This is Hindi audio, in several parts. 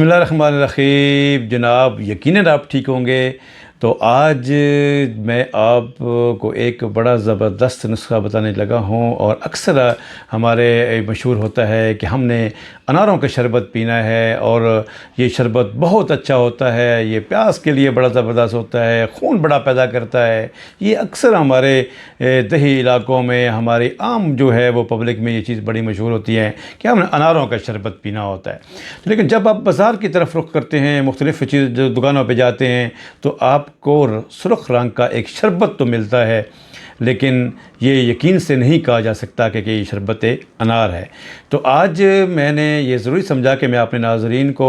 बिस्मिल्लाहिर्रहमानिर्रहीम। जनाब, यकीनन आप ठीक होंगे। तो आज मैं आपको एक बड़ा ज़बरदस्त नुस्खा बताने लगा हूँ। और अक्सर हमारे मशहूर होता है कि हमने अनारों का शरबत पीना है और ये शरबत बहुत अच्छा होता है, ये प्यास के लिए बड़ा ज़बरदस्त होता है, खून बड़ा पैदा करता है। ये अक्सर हमारे दही इलाकों में, हमारी आम जो है वो पब्लिक में ये चीज़ बड़ी मशहूर होती है कि हमने अनारों का शरबत पीना होता है। लेकिन जब आप बाज़ार की तरफ रुख करते हैं, मुख्तलिफ़ चीज़ जो दुकानों पर जाते हैं, तो आपको सुर्ख रंग का एक शरबत तो मिलता है, लेकिन ये यकीन से नहीं कहा जा सकता कि ये शरबत अनार है। तो आज मैंने ये ज़रूरी समझा कि मैं अपने नाज़रीन को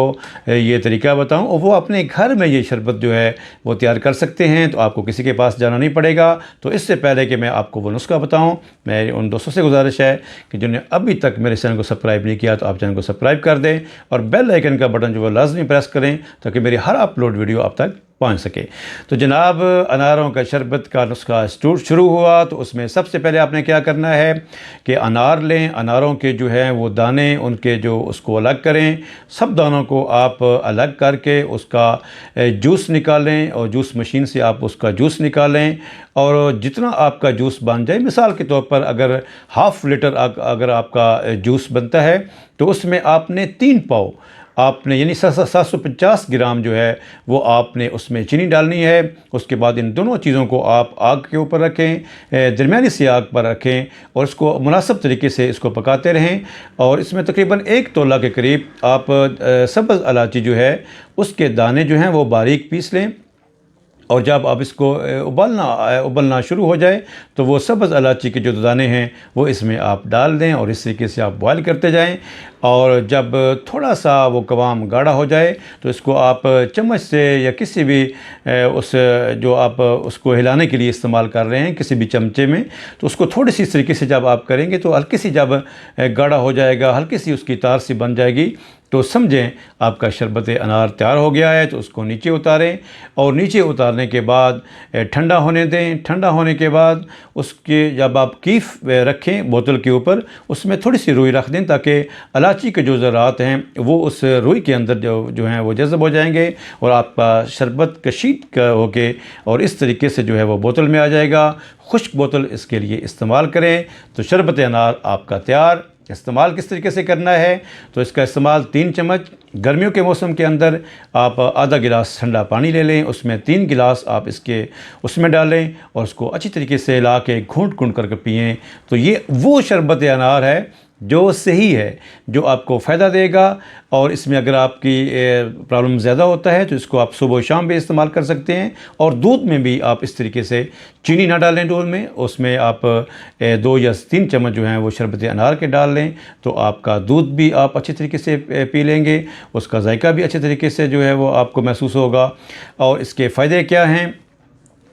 ये तरीका बताऊं और वो अपने घर में ये शरबत जो है वो तैयार कर सकते हैं। तो आपको किसी के पास जाना नहीं पड़ेगा। तो इससे पहले कि मैं आपको वो नुस्खा बताऊं, मैं उन दोस्तों से गुजारिश है कि जिन्होंने अभी तक मेरे चैनल को सब्सक्राइब नहीं किया तो आप चैनल को सब्सक्राइब कर दें और बेल आइकन का बटन जो है लाजमी प्रेस करें ताकि मेरी हर अपलोड वीडियो आप तक पहुँच सके। तो जनाब, अनारों का शरबत का नुस्खा शुरू हुआ। तो उसमें सबसे पहले आपने क्या करना है कि अनार लें, अनारों के जो हैं वो दाने, उनके जो उसको अलग करें। सब दानों को आप अलग करके उसका जूस निकालें और जूस मशीन से आप उसका जूस निकालें। और जितना आपका जूस बन जाए, मिसाल के तौर पर अगर हाफ़ लीटर अगर आपका जूस बनता है तो उसमें आपने 3 पाव आपने यानी 750 ग्राम जो है वो आपने उसमें चीनी डालनी है। उसके बाद इन दोनों चीज़ों को आप आग के ऊपर रखें, दरमियानी सी आग पर रखें और इसको मुनासिब तरीके से इसको पकाते रहें। और इसमें तकरीबन 1 तोला के करीब आप सब्ज़ इलायची जो है उसके दाने जो हैं वो बारीक पीस लें। और जब आप इसको उबलना शुरू हो जाए तो वो सब्ज़ इलायची के जो दाने हैं वो इसमें आप डाल दें और इस तरीके से आप बॉयल करते जाएं। और जब थोड़ा सा वो कवाम गाढ़ा हो जाए तो इसको आप चम्मच से या किसी भी उस जो आप उसको हिलाने के लिए इस्तेमाल कर रहे हैं किसी भी चमचे में, तो उसको थोड़ी सी इस तरीके से जब आप करेंगे तो हल्की सी जब गाढ़ा हो जाएगा, हल्की सी उसकी तार सी बन जाएगी, तो समझें आपका शरबत अनार तैयार हो गया है। तो उसको नीचे उतारें और नीचे उतारने के बाद ठंडा होने दें। ठंडा होने के बाद उसके जब आप कीफ़ रखें बोतल के ऊपर, उसमें थोड़ी सी रुई रख दें ताकि इलायची के जो ज़रात हैं वो उस रुई के अंदर जो हैं वो जज़ब हो जाएंगे और आपका शरबत कशीद होके और इस तरीके से जो है वो बोतल में आ जाएगा। खुश्क बोतल इसके लिए इस्तेमाल करें तो शरबत अनार आपका तैयार। इस्तेमाल किस तरीके से करना है, तो इसका इस्तेमाल 3 चम्मच गर्मियों के मौसम के अंदर आप आधा गिलास ठंडा पानी ले लें, उसमें 3 गिलास आप इसके उसमें डालें और उसको अच्छी तरीके से हिला के घूंट घूंट करके पिएँ। तो ये वो शरबत अनार है जो सही है, जो आपको फ़ायदा देगा। और इसमें अगर आपकी प्रॉब्लम ज़्यादा होता है तो इसको आप सुबह शाम भी इस्तेमाल कर सकते हैं। और दूध में भी आप इस तरीके से चीनी ना डालें दूध में, उसमें आप 2 या 3 चम्मच जो हैं वो शरबत अनार के डाल लें तो आपका दूध भी आप अच्छे तरीके से पी लेंगे, उसका जायका भी अच्छे तरीके से जो है वो आपको महसूस होगा। और इसके फ़ायदे क्या हैं,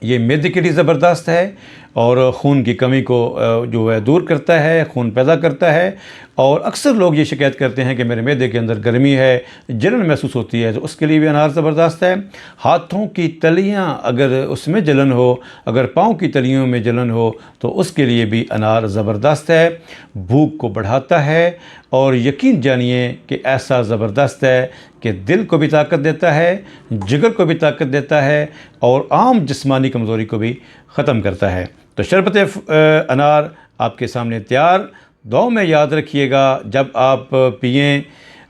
ये मैदे के लिए ज़बरदस्त है और ख़ून की कमी को जो है दूर करता है, खून पैदा करता है। और अक्सर लोग ये शिकायत करते हैं कि मेरे मैदे के अंदर गर्मी है, जलन महसूस होती है, तो उसके लिए भी अनार ज़बरदस्त है। हाथों की तलियां अगर उसमें जलन हो, अगर पाँव की तलियों में जलन हो, तो उसके लिए भी अनार ज़बरदस्त है। भूख को बढ़ाता है और यकीन जानिए कि ऐसा ज़बरदस्त है कि दिल को भी ताकत देता है, जिगर को भी ताकत देता है और आम जिस्मानी कमज़ोरी को भी ख़त्म करता है। तो शरबत अनार आपके सामने तैयार। दुआ में याद रखिएगा, जब आप पिएं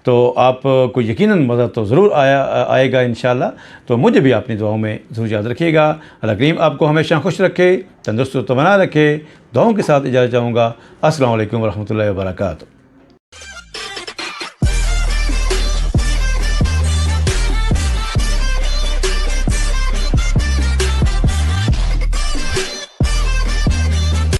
तो आपको यकीनन मज़ा तो ज़रूर आएगा इंशाअल्लाह। तो मुझे भी अपनी दुआओं में ज़रूर याद रखिएगा। अल्लाह करीम आपको हमेशा खुश रखे, तंदुरुस्त तो बना रखे। दुआओं के साथ इजाज़त चाहूँगा। अस्सलामु अलैकुम वरहमतुल्लाहि वबरकातुहू।